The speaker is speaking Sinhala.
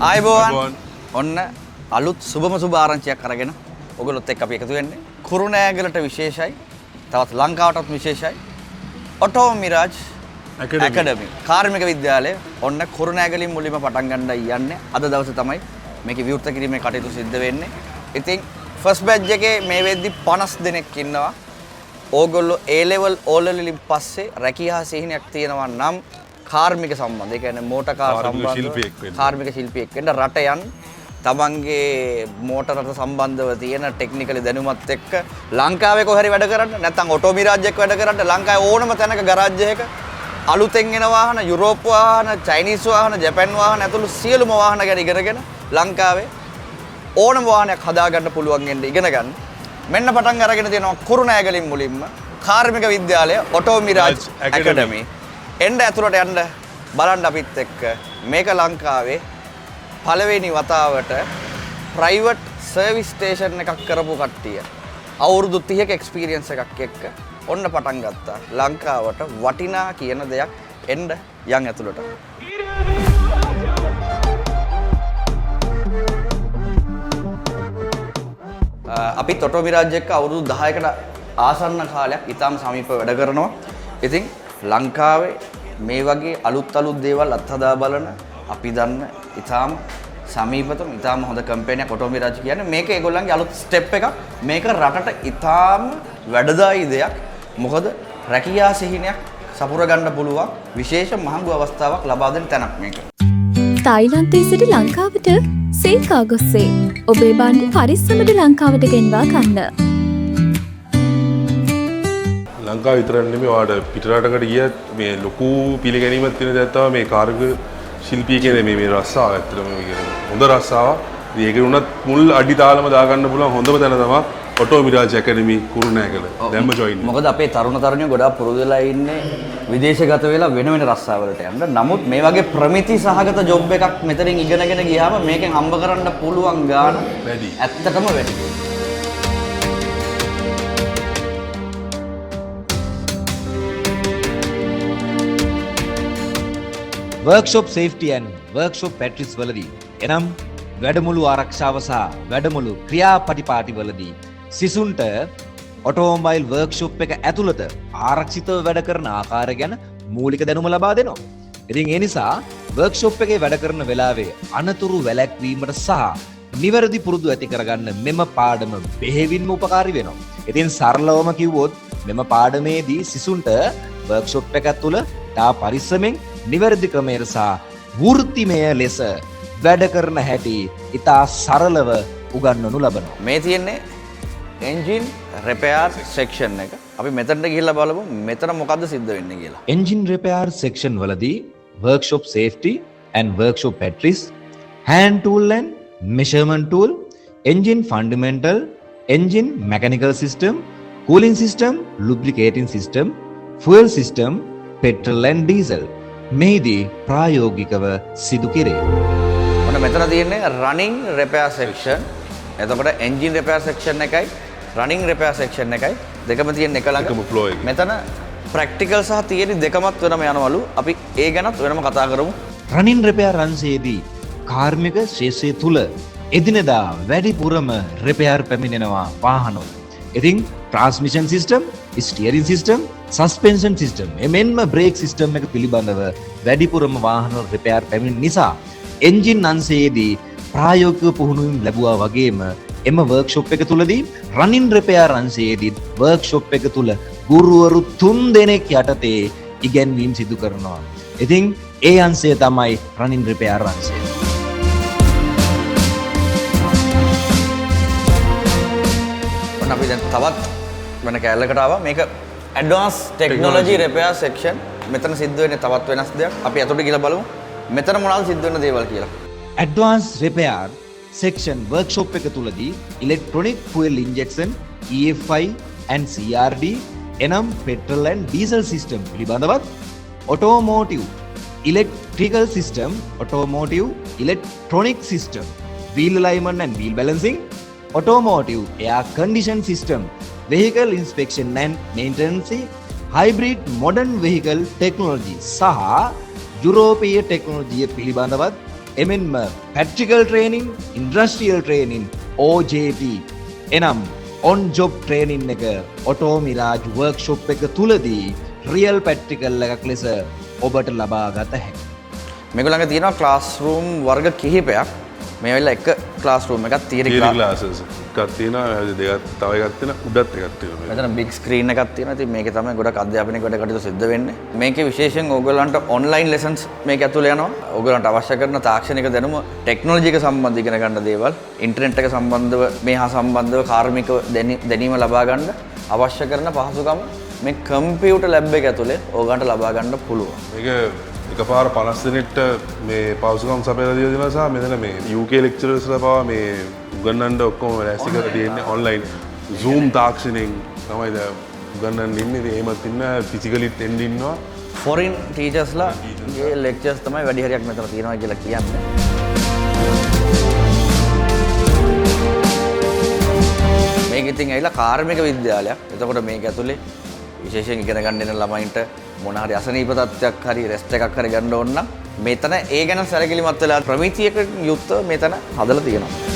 ආයුබෝවන් ඔන්න අලුත් සුබම සුබ ආරංචියක් අරගෙන ඔයගොල්ලොත් එක්ක අපි එකතු වෙන්නේ කුරුණෑගලට විශේෂයි තවත් ලංකාවටත් විශේෂයි ඔටෝ මිරාජ් ඇකඩමි කාර්මික විද්‍යාලය ඔන්න කුරුණෑගලින් මුලින්ම පටන් ගන්නයි යන්නේ අද දවසේ තමයි මේකේ විවෘත කිරීමේ කටයුතු සිද්ධ වෙන්නේ ඉතින් ෆස්ට් බැච් එකේ මේ වෙද්දි 50 දෙනෙක් ඉන්නවා ඕගොල්ලෝ A level O level වලින් පස්සේ රැකියා සිහිනයක් තියෙනවා නම් කාර්මික සම්බන්ධ ඒ කියන්නේ මෝටර් කාර් සම්බන්ධ කාර්මික ශිල්පියෙක් වෙන්න රට යන් තමන්ගේ මෝටර් රට සම්බන්ධව තියෙන ටෙක්නිකලි දැනුමත් එක්ක ලංකාවේ කොහරි වැඩ කරන්න නැත්නම් ඔටෝ මිරාජ් එක වැඩ කරන්න ලංකාවේ ඕනම තැනක ගරාජ් එකක අලුතෙන් එන වාහන යුරෝප් වාහන චයිනීස් වාහන ජපාන් වාහන ඇතුළු සියලුම වාහන ගැන ඉගෙනගෙන ලංකාවේ ඕනම වාහනයක් හදාගන්න පුළුවන් වෙන්න ඉගෙන ගන්න මෙන්න පටන් අරගෙන තියෙනවා කුරුණෑගලින් මුලින්ම කාර්මික විද්‍යාලය ඔටෝ මිරාජ් ඇකඩමි එන්න ඇතුළට යන්න බලන්න අපිත් එක්ක මේක ලංකාවේ පළවෙනි වතාවට ප්‍රයිවට් සර්විස් ස්ටේෂන් එකක් කරපු කට්ටිය අවුරුදු 30ක එක්ස්පීරියන්ස් එකක් එක්ක ඔන්න පටන් ගත්තා ලංකාවට වටිනා කියන දෙයක් එන්න යන් ඇතුළට අපි ඔටෝ මිරාජ් එක්ක අවුරුදු 10කට ආසන්න කාලයක් ඊටාම සමීපව වැඩ කරනවා ඉතින් ලංකාවේ මේ වගේ අලුත් දේවල් අත්හදා බලන අපි දන්න ඊටාම සමීපතම ඊටාම හොඳ කම්පැනියක් ඔටෝ මිරාජ් කියන්නේ මේක ඒගොල්ලන්ගේ අලුත් ස්ටෙප් එකක් මේක රටට ඊටාම වැඩදායී දෙයක් මොකද රැකියා සිහිනයක් සපුර ගන්න පුළුවන් විශේෂ මහඟු අවස්ථාවක් ලබා දෙන තැනක් මේක තායිලන්තයේ සිට ලංකාවට සීකා ගොස්සේ ඔබේ බණ්ඩ පරිස්සමට ලංකාවට ගෙන්වා ගන්න ලංකාව විතරක් නෙමෙයි ඔයාලට පිටරටකට ගියත් මේ ලොකු පිළිගැනීමක් තියෙන දෙයක් තමයි මේ කාර්මික ශිල්පී කියන මේ රස්සාව ඇත්තටම මේ කියන්නේ හොඳ රස්සාවක්. ඉතින් ඒක උනත් මුල් අඩි තාලම දාගන්න පුළුවන් හොඳම තැන තමයි ඔටෝ මිරාජ් ඇකඩමි කුරුණෑගල. දැන්ම ජොයින්. මොකද අපේ තරුණ තරුණියෝ ගොඩාක් පුරුදු වෙලා ඉන්නේ විදේශගත වෙලා වෙන රස්සාවලට යන්න. නමුත් මේ වගේ ප්‍රමිති සහගත ජොබ් එකක් මෙතනින් ඉගෙනගෙන ගියාම මේකෙන් හම්බ කරන්න පුළුවන් ගාණ වැඩි. ඇත්තටම වැඩි. workshop safety and workshop batteries වලදී එනම් වැඩමුළු ආරක්ෂාව සහ වැඩමුළු ක්‍රියාපටිපාටි වලදී සිසුන්ට ඔටෝමොබයිල් වර්ක්ෂොප් එක ඇතුළත ආරක්ෂිතව වැඩ කරන ආකාරය ගැන මූලික දැනුම ලබා දෙනවා. ඉතින් ඒ නිසා වර්ක්ෂොප් එකේ වැඩ කරන වෙලාවේ අනතුරු වැළැක්වීමට සහ නිවැරදි පුරුදු ඇති කරගන්න මෙම පාඩම බෙහෙවින්ම උපකාරී වෙනවා. ඉතින් සරලවම කිව්වොත් මෙම පාඩමේදී සිසුන්ට වර්ක්ෂොප් එක තුළ තා පරිස්සමෙන් නිවැරදි ක්‍රමයට සහ වෘත්තිමය ලෙස වැඩ කරන හැටි ඉතා සරලව උගන්වනු ලබනවා. මේ තියෙන්නේ එන්ජින් රිපෙයාර් සෙක්ෂන් එක. අපි මෙතනට ගිහිල්ලා බලමු මෙතන මොකද්ද සිද්ධ වෙන්නේ කියලා. එන්ජින් රිපෙයාර් සෙක්ෂන් වලදී workshop safety and workshop batteries, hand tool and measurement tool, engine fundamental, engine mechanical system, cooling system, lubricating system, fuel system, petrol and diesel මේදී ප්‍රායෝගිකව සිදු කෙරේ. ඔන්න මෙතන තියෙන්නේ running repair section. එතකොට engine repair section එකයි running repair section එකයි දෙකම තියෙන එක ළඟ flow එක. මෙතන practical සහ theory දෙකමත් වෙනම යනවලු. අපි ඒ ගැනත් වෙනම කතා කරමු. running repair අංශයේදී කාර්මික ශේෂය තුල එදිනෙදා වැඩිපුරම repair පැමිණෙනවා වාහනවල. ඉතින් transmission system, steering system, suspension system එමෙන්ම brake system එක පිළිබඳව වැඩිපුරම වාහන රිපෙයාර් පැමිණෙන නිසා එන්ජින් අංශයේදී ප්‍රායෝගික පුහුණුවීම් ලැබුවා වගේම එම වර්ක්ෂොප් එක තුලදී රනින් රිපෙයාර් අංශයේදී වර්ක්ෂොප් එක තුල ගුරුවරු 3 දෙනෙක් යටතේ ඉගැන්වීම් සිදු කරනවා. ඉතින් ඒ අංශය තමයි රනින් රිපෙයාර් අංශය. ඔන්න අපි දැන් තවත් වෙන කැලලකට ආවා. මේක ඇඩ්වාන්ස් ටෙක්නොලොජි රිපෙයාර් සෙක්ෂන්. මෙතන සිද්ධ වෙන්නේ තවත් වෙනස් දෙයක්. අපි අතට ගිහලා බලමු. මෙතන මොනවද සිද්ධ වෙන දේවල් කියලා. ඇඩ්වාන්ස් රිපෙයාර් සෙක්ෂන් වර්ක්ෂොප් එක තුලදී electronic fuel injection EFI and CRD එනම් පෙට්‍රල් and ඩීසල් සිස්ටම් පිළිබඳවත් automotive electrical system automotive electronic system wheel alignment and wheel balancing automotive air condition system vehicle inspection and maintenance hybrid modern vehicle technology සහ යුරෝපීය ටෙක්නොලොජිය පිළිබඳවත් එමෙන්ම පැට්‍රිකල් ට්‍රේනින් ඉන්ඩස්ට්‍රියල් ට්‍රේනින් OJT එනම් ඔන් ජොබ් ට්‍රේනින් එක ඔටෝ මිරාජ් වර්ක්ෂොප් එක තුලදී රියල් පැට්‍රිකල් එකක් ලෙස ඔබට ලබා ගත හැකියි. මේගොල්ලන්ගේ තියෙනවා ක්ලාස් රූම් වර්ග කිහිපයක්. මේ වෙලාව එක ක්ලාස් රූම් එකක් තියරි ක්ලාසස් එකක් තියෙනවා දෙකක් තව එකක් තියෙනවා උඩත් එකක් තියෙනවා. මෙතන බිග් ස්ක්‍රීන් එකක් තියෙනවා. ඉතින් මේකේ තමයි ගොඩක් අධ්‍යාපනයක වැඩ කටයුතු සිද්ධ වෙන්නේ. මේකේ විශේෂයෙන් ඕගොල්ලන්ට ඔන්ලයින් ලෙසන්ස් මේක ඇතුළේ යනවා. ඕගොල්ලන්ට අවශ්‍ය කරන තාක්ෂණික දැනුම, ටෙක්නොලොජි එක සම්බන්ධ ඉගෙන ගන්න දේවල්, ඉන්ටර්නෙට් එක සම්බන්ධව මේ හා සම්බන්ධව කාර්මික දැනීම ලබා ගන්න අවශ්‍ය කරන පහසුකම් මේ කම්පියුටර් ලැබ් එක ඇතුළේ ඕගොල්ලන්ට ලබා ගන්න පුළුවන්. මේක එකපාර 50 දෙනෙක්ට මේ පෞසුකම් සපයලා දීලා දෙනවා සහ මෙතන මේ UK ලෙක්චරර්ස්ලා පවා මේ උගන්වන්න ඔක්කොම ලෑස්ති කරලා තියෙන්නේ ඔන්ලයින් Zoom තාක්ෂණයෙන් තමයි දැන් උගන්වන්න ඉන්නේ. ඉතින් එහෙමත් ඉන්න ෆිසිකලිත් එන්න ඉන්නවා. ෆොරින් ටීචර්ස්ලා ගේ ලෙක්චර්ස් තමයි වැඩි හරියක් මෙතන තියෙනවා කියලා කියන්නේ. මේක ඉතින් ඇවිල්ලා කාර්මික විද්‍යාලයක්. එතකොට මේක ඇතුලේ විශේෂයෙන් ඉගෙන ගන්න එන ළමයින්ට මොන හරි අසනීප තත්ත්වයක් හරි රෙස්ට් එකක් හරි ගන්න ඕන නම් මෙතන ඒ ගැන සැලකිලිමත් වෙලා ප්‍රමිතියක යුක්තව මෙතන හදලා තියෙනවා.